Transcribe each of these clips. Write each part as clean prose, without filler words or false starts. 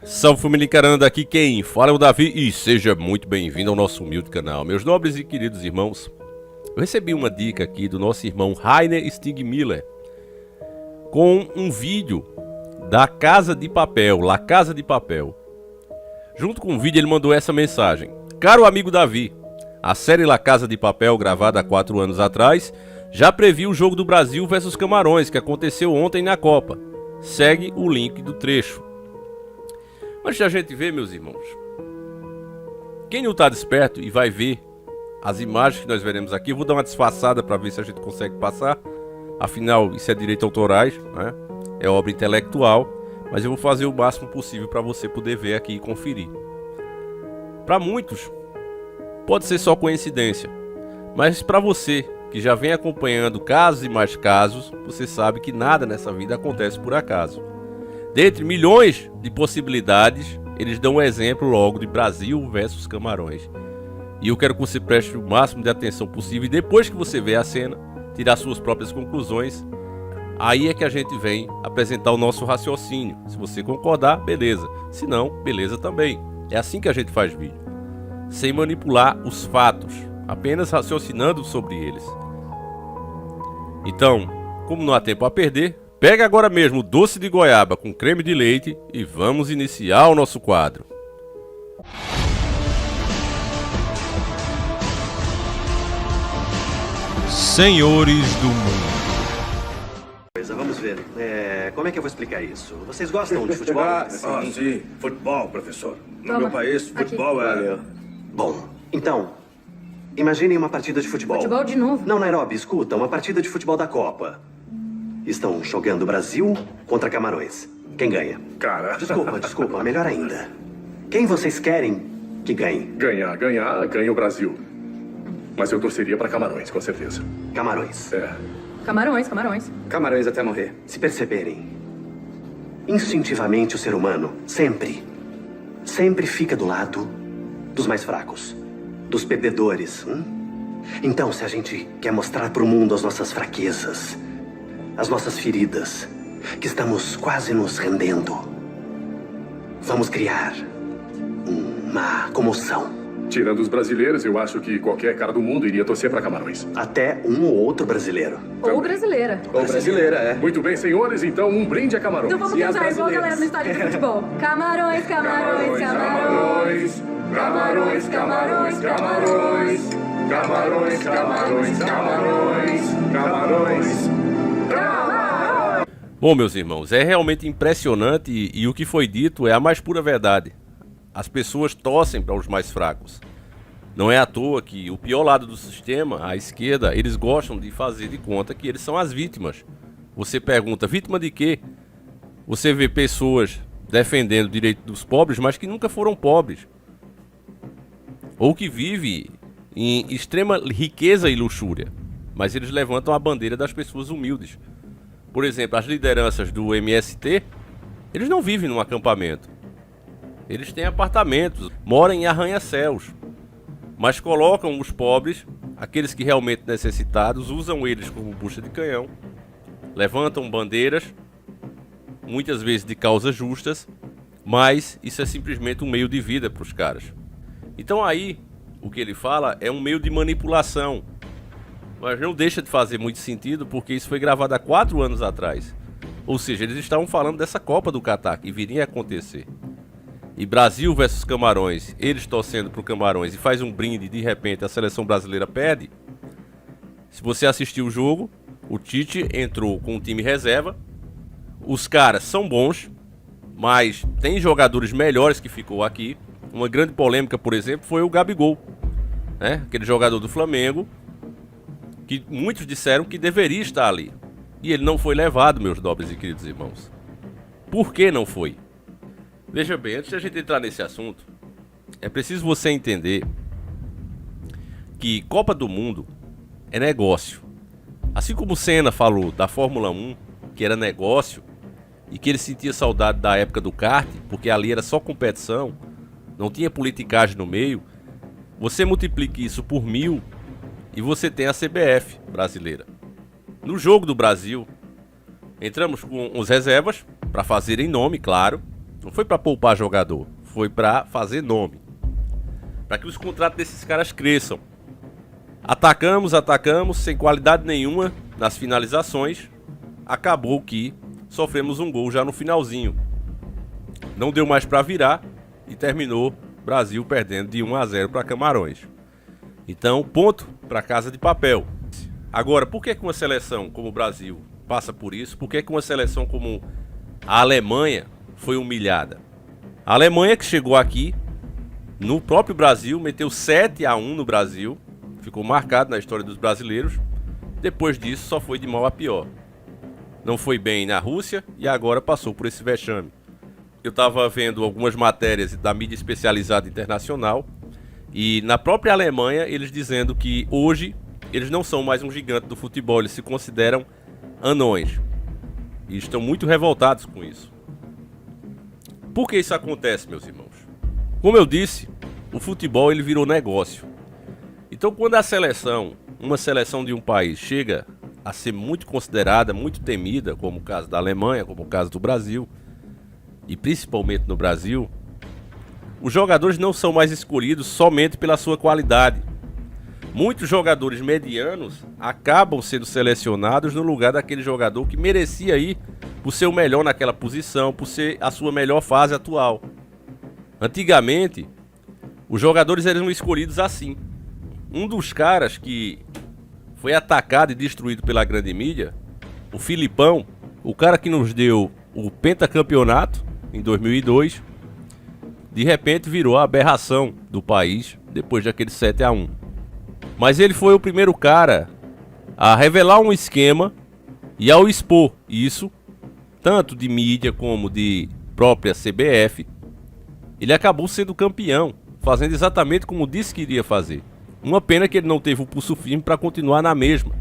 Salve família encarando, aqui quem fala é o Davi e seja muito bem-vindo ao nosso humilde canal. Meus nobres e queridos irmãos, eu recebi uma dica aqui do nosso irmão Rainer Stigmiller com um vídeo da Casa de Papel, La Casa de Papel. Junto com o vídeo ele mandou essa mensagem: caro amigo Davi, a série La Casa de Papel, gravada há 4 anos atrás, já previu o jogo do Brasil versus Camarões, que aconteceu ontem na Copa. Segue o link do trecho. Antes da gente ver, meus irmãos, quem não está desperto e vai ver as imagens que nós veremos aqui, eu vou dar uma disfarçada para ver se a gente consegue passar. Afinal, isso é direito autorais, né? É obra intelectual, mas eu vou fazer o máximo possível para você poder ver aqui e conferir. Para muitos, pode ser só coincidência, mas para você que já vem acompanhando casos e mais casos, você sabe que nada nessa vida acontece por acaso. Dentre milhões de possibilidades, eles dão um exemplo logo de Brasil versus Camarões. E eu quero que você preste o máximo de atenção possível e depois que você ver a cena, tirar suas próprias conclusões. Aí é que a gente vem apresentar o nosso raciocínio. Se você concordar, beleza. Se não, beleza também. É assim que a gente faz vídeo. Sem manipular os fatos, apenas raciocinando sobre eles. Então, como não há tempo a perder, pega agora mesmo o doce de goiaba com creme de leite e vamos iniciar o nosso quadro. Senhores do Mundo. Vamos ver. Como é que eu vou explicar isso? Vocês gostam de futebol? Sim. Futebol, professor. No Toma. meu país, futebol é... Bom, então, imaginem uma partida de futebol. Futebol de novo? Não, Nairobi, escuta, uma partida de futebol da Copa. Estão jogando Brasil contra Camarões. Quem ganha? Cara... Desculpa, melhor ainda. Quem vocês querem que ganhe? Ganha o Brasil. Mas eu torceria para Camarões, com certeza. Camarões. Camarões. Camarões até morrer. Se perceberem, instintivamente o ser humano sempre fica do lado dos mais fracos, dos perdedores. Então, se a gente quer mostrar para o mundo as nossas fraquezas, as nossas feridas, que estamos quase nos rendendo, vamos criar uma comoção. Tirando os brasileiros, eu acho que qualquer cara do mundo iria torcer para Camarões. Até um ou outro brasileiro. Ou brasileira. Ou brasileira, é. Muito bem, senhores, então um brinde a Camarões. Então vamos cantar igual a galera no estádio de futebol. Camarões. Camarões. Bom, meus irmãos, é realmente impressionante e o que foi dito é a mais pura verdade. As pessoas torcem para os mais fracos. Não é à toa que o pior lado do sistema, a esquerda, eles gostam de fazer de conta que eles são as vítimas. Você pergunta, vítima de quê? Você vê pessoas defendendo o direito dos pobres, mas que nunca foram pobres. Ou que vivem em extrema riqueza e luxúria. Mas eles levantam a bandeira das pessoas humildes. Por exemplo, as lideranças do MST, eles não vivem num acampamento. Eles têm apartamentos, moram em arranha-céus, mas colocam os pobres, aqueles que realmente necessitados, usam eles como bucha de canhão, levantam bandeiras, muitas vezes de causas justas, mas isso é simplesmente um meio de vida para os caras. Então aí, o que ele fala é um meio de manipulação, mas não deixa de fazer muito sentido porque isso foi gravado há 4 anos atrás. Ou seja, eles estavam falando dessa Copa do Catar que viria a acontecer. E Brasil versus Camarões, eles torcendo pro Camarões e faz um brinde e de repente a seleção brasileira perde. Se você assistiu o jogo, o Tite entrou com um time reserva. Os caras são bons, mas tem jogadores melhores que ficou aqui. Uma grande polêmica, por exemplo, foi o Gabigol, né? Aquele jogador do Flamengo, que muitos disseram que deveria estar ali. E ele não foi levado, meus nobres e queridos irmãos. Por que não foi? Veja bem, antes de a gente entrar nesse assunto, é preciso você entender que Copa do Mundo é negócio. Assim como o Senna falou da Fórmula 1, que era negócio, e que ele sentia saudade da época do kart, porque ali era só competição, não tinha politicagem no meio, você multiplique isso por 1000 e você tem a CBF brasileira. No jogo do Brasil, entramos com os reservas, para fazerem nome, claro, Não foi para poupar jogador, foi para fazer nome. Para que os contratos desses caras cresçam. Atacamos, sem qualidade nenhuma nas finalizações. Acabou que sofremos um gol já no finalzinho. Não deu mais para virar e terminou Brasil perdendo de 1-0 para Camarões. Então, ponto para Casa de Papel. Agora, por que uma seleção como o Brasil passa por isso? Por que uma seleção como a Alemanha foi humilhada? A Alemanha, que chegou aqui no próprio Brasil, meteu 7-1 no Brasil, ficou marcado na história dos brasileiros. Depois disso só foi de mal a pior. Não foi bem na Rússia e agora passou por esse vexame. Eu estava vendo algumas matérias da mídia especializada internacional e na própria Alemanha eles dizendo que hoje eles não são mais um gigante do futebol, eles se consideram anões e estão muito revoltados com isso. Por que isso acontece, meus irmãos? Como eu disse, o futebol ele virou negócio. Então quando a seleção, uma seleção de um país chega a ser muito considerada, muito temida, como o caso da Alemanha, como o caso do Brasil, e principalmente no Brasil, os jogadores não são mais escolhidos somente pela sua qualidade. Muitos jogadores medianos acabam sendo selecionados no lugar daquele jogador que merecia ir por ser o melhor naquela posição, por ser a sua melhor fase atual. Antigamente, os jogadores eram escolhidos assim. Um dos caras que foi atacado e destruído pela grande mídia, o Filipão, o cara que nos deu o pentacampeonato em 2002, de repente virou a aberração do país depois daquele 7-1. Mas ele foi o primeiro cara a revelar um esquema e ao expor isso, tanto de mídia como de própria CBF, ele acabou sendo campeão, fazendo exatamente como disse que iria fazer. Uma pena que ele não teve o pulso firme para continuar na mesma.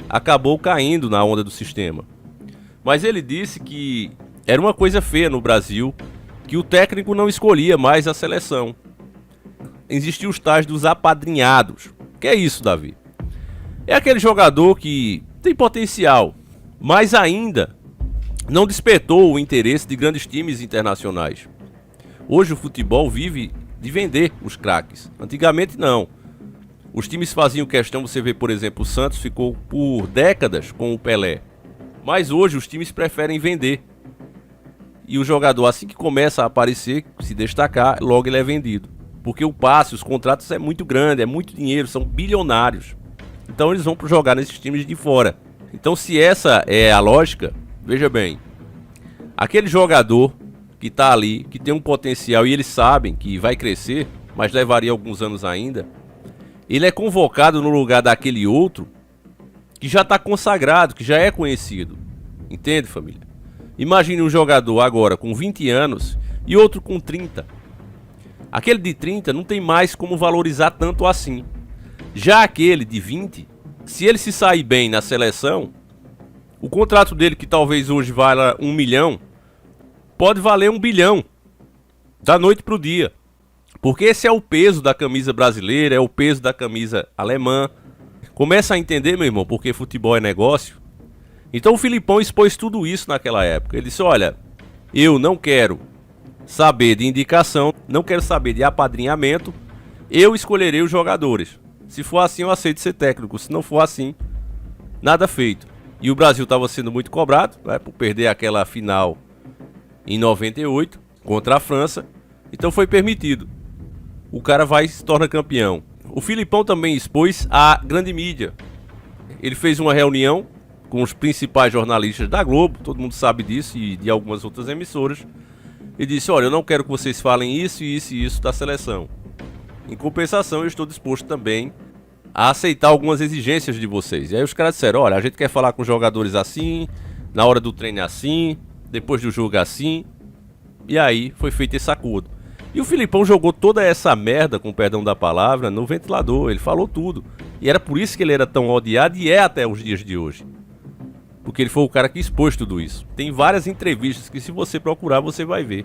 Acabou caindo na onda do sistema. Mas ele disse que era uma coisa feia no Brasil, que o técnico não escolhia mais a seleção. Existiam os tais dos apadrinhados. Que é isso, Davi? É aquele jogador que tem potencial, mas ainda não despertou o interesse de grandes times internacionais. Hoje o futebol vive de vender os craques. Antigamente não. Os times faziam questão, você vê, por exemplo, o Santos ficou por décadas com o Pelé. Mas hoje os times preferem vender. E o jogador, assim que começa a aparecer, se destacar, logo ele é vendido. Porque o passe, os contratos é muito grande, é muito dinheiro, são bilionários. Então eles vão jogar nesses times de fora. Então se essa é a lógica, veja bem. Aquele jogador que está ali, que tem um potencial e eles sabem que vai crescer, mas levaria alguns anos ainda, ele é convocado no lugar daquele outro que já está consagrado, que já é conhecido. Entende, família? Imagine um jogador agora com 20 anos e outro com 30. Aquele de 30 não tem mais como valorizar tanto assim. Já aquele de 20, se ele se sair bem na seleção, o contrato dele, que talvez hoje valha 1 milhão, pode valer 1 bilhão, da noite para o dia. Porque esse é o peso da camisa brasileira, é o peso da camisa alemã. Começa a entender, meu irmão, porque futebol é negócio. Então o Filipão expôs tudo isso naquela época. Ele disse, olha, eu não quero saber de indicação, não quero saber de apadrinhamento, eu escolherei os jogadores. Se for assim, eu aceito ser técnico. Se não for assim, nada feito. E o Brasil estava sendo muito cobrado, né, por perder aquela final em 98 contra a França. Então foi permitido. O cara vai e se torna campeão. O Filipão também expôs a grande mídia. Ele fez uma reunião com os principais jornalistas da Globo, todo mundo sabe disso, e de algumas outras emissoras. E disse, olha, eu não quero que vocês falem isso, isso e isso da seleção. Em compensação, eu estou disposto também a aceitar algumas exigências de vocês. E aí os caras disseram, olha, a gente quer falar com os jogadores assim, na hora do treino é assim, depois do jogo é assim. E aí foi feito esse acordo. E o Filipão jogou toda essa merda, com perdão da palavra, no ventilador. Ele falou tudo. E era por isso que ele era tão odiado e é até os dias de hoje. Porque ele foi o cara que expôs tudo isso. Tem várias entrevistas que, se você procurar, você vai ver.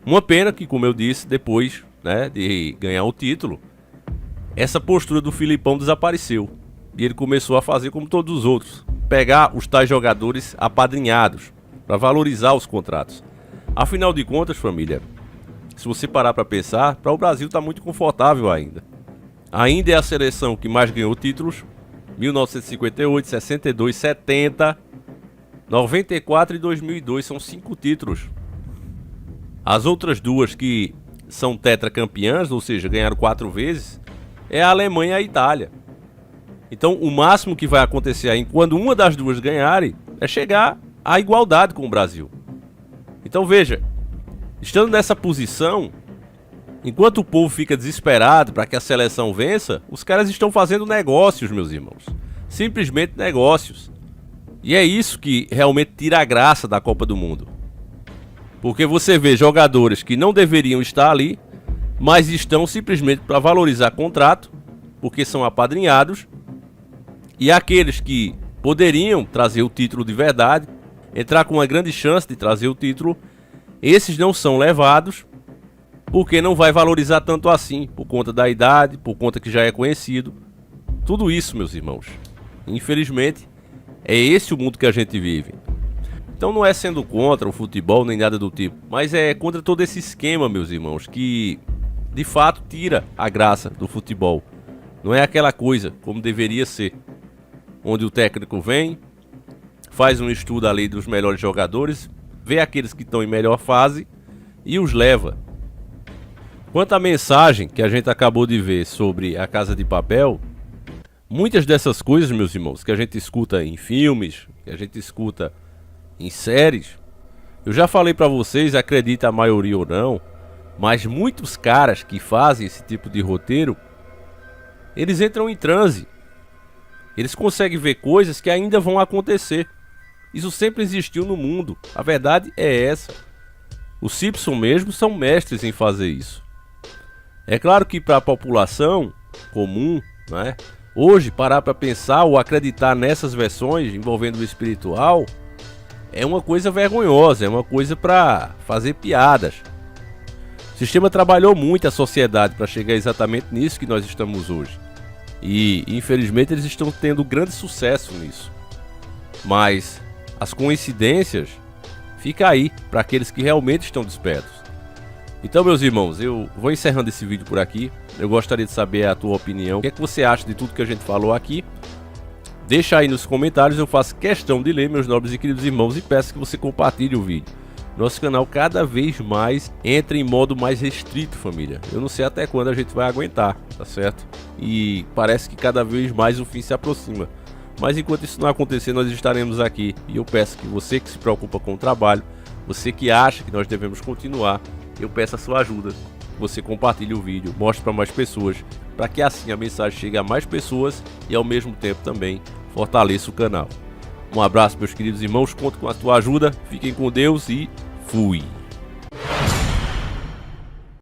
Uma pena que, como eu disse, depois, né, de ganhar o título, essa postura do Filipão desapareceu. E ele começou a fazer como todos os outros. Pegar os tais jogadores apadrinhados, para valorizar os contratos. Afinal de contas, família, se você parar para pensar, para o Brasil está muito confortável ainda. Ainda é a seleção que mais ganhou títulos, 1958, 62, 70, 94 e 2002, são 5 títulos. As outras duas que são tetracampeãs, ou seja, ganharam 4 vezes, é a Alemanha e a Itália. Então o máximo que vai acontecer aí, quando uma das duas ganharem, é chegar à igualdade com o Brasil. Então veja, estando nessa posição, enquanto o povo fica desesperado para que a seleção vença, os caras estão fazendo negócios, meus irmãos. Simplesmente negócios. E é isso que realmente tira a graça da Copa do Mundo. Porque você vê jogadores que não deveriam estar ali, mas estão simplesmente para valorizar contrato, porque são apadrinhados. E aqueles que poderiam trazer o título de verdade, entrar com uma grande chance de trazer o título, esses não são levados, porque não vai valorizar tanto assim, por conta da idade, por conta que já é conhecido. Tudo isso, meus irmãos, infelizmente, é esse o mundo que a gente vive. Então não é sendo contra o futebol nem nada do tipo, mas é contra todo esse esquema, meus irmãos, que de fato tira a graça do futebol. Não é aquela coisa como deveria ser, onde o técnico vem, faz um estudo ali dos melhores jogadores, vê aqueles que estão em melhor fase e os leva. Quanto à mensagem que a gente acabou de ver sobre a Casa de Papel, muitas dessas coisas, meus irmãos, que a gente escuta em filmes, que a gente escuta em séries, eu já falei pra vocês, acredita a maioria ou não, mas muitos caras que fazem esse tipo de roteiro, eles entram em transe. Eles conseguem ver coisas que ainda vão acontecer. Isso sempre existiu no mundo. A verdade é essa. Os Simpsons mesmo são mestres em fazer isso. É claro que para a população comum, né, hoje parar para pensar ou acreditar nessas versões envolvendo o espiritual é uma coisa vergonhosa, é uma coisa para fazer piadas. O sistema trabalhou muito a sociedade para chegar exatamente nisso que nós estamos hoje. E infelizmente eles estão tendo grande sucesso nisso. Mas as coincidências ficam aí para aqueles que realmente estão despertos. Então, meus irmãos, eu vou encerrando esse vídeo por aqui. Eu gostaria de saber a tua opinião. O que é que você acha de tudo que a gente falou aqui? Deixa aí nos comentários, eu faço questão de ler, meus nobres e queridos irmãos, e peço que você compartilhe o vídeo. Nosso canal cada vez mais entra em modo mais restrito, família. Eu não sei até quando a gente vai aguentar, tá certo? E parece que cada vez mais o fim se aproxima. Mas enquanto isso não acontecer, nós estaremos aqui. E eu peço que você que se preocupa com o trabalho, você que acha que nós devemos continuar, eu peço a sua ajuda. Você compartilhe o vídeo, mostre para mais pessoas, para que assim a mensagem chegue a mais pessoas e ao mesmo tempo também fortaleça o canal. Um abraço, meus queridos irmãos, conto com a tua ajuda, fiquem com Deus e fui!